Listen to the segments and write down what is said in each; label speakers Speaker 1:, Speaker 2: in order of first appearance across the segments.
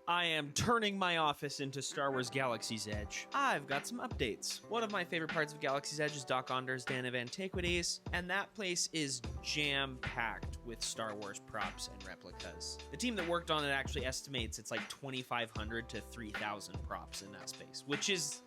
Speaker 1: I am turning my office into Star Wars Galaxy's Edge. I've got some updates. One of my favorite parts of Galaxy's Edge is Doc Onder's Den of Antiquities, and that place is jam-packed with Star Wars props and replicas. The team that worked on it actually estimates it's like 2,500 to 3,000 props in that space, which is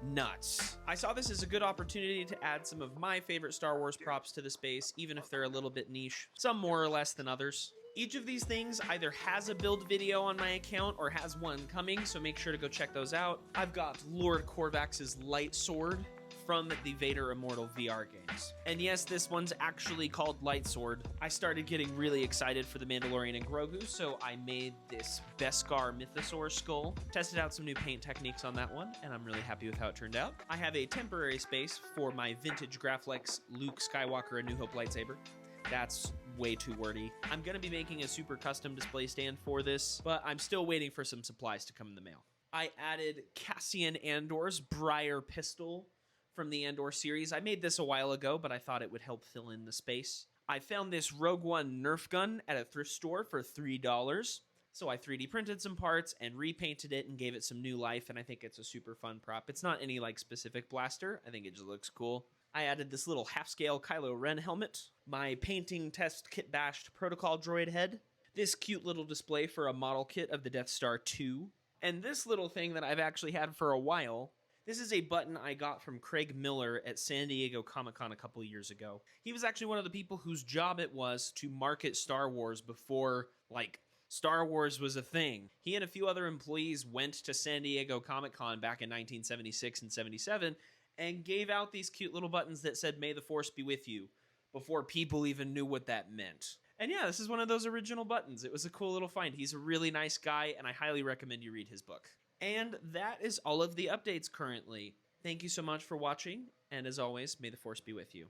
Speaker 1: nuts. I saw this as a good opportunity to add some of my favorite Star Wars props to the space, even if they're a little bit niche, some more or less than others. Each of these things either has a build video on my account or has one coming, so make sure to go check those out. I've got Lord Corvax's light sword from the Vader Immortal VR games. And yes, this one's actually called Light Sword. I started getting really excited for The Mandalorian and Grogu, so I made this Beskar Mythosaur skull, tested out some new paint techniques on that one, and I'm really happy with how it turned out. I have a temporary space for my vintage Graflex Luke Skywalker A New Hope lightsaber. That's way too wordy. I'm gonna be making a super custom display stand for this, but I'm still waiting for some supplies to come in the mail. I added Cassian Andor's Briar Pistol from the Andor series. I made this a while ago, but I thought it would help fill in the space. I found this Rogue One Nerf gun at a thrift store for $3. So I 3D printed some parts and repainted it and gave it some new life, and I think it's a super fun prop. It's not any like specific blaster. I think it just looks cool. I added this little half-scale Kylo Ren helmet, my painting test kit bashed protocol droid head, this cute little display for a model kit of the Death Star 2, and this little thing that I've actually had for a while. This is a button I got from Craig Miller at San Diego Comic-Con a couple years ago. He was actually one of the people whose job it was to market Star Wars before, like, Star Wars was a thing. He and a few other employees went to San Diego Comic-Con back in 1976 and 77 and gave out these cute little buttons that said, "May the Force be with you," before people even knew what that meant. And yeah, this is one of those original buttons. It was a cool little find. He's a really nice guy, and I highly recommend you read his book. And that is all of the updates currently. Thank you so much for watching, and as always, may the Force be with you.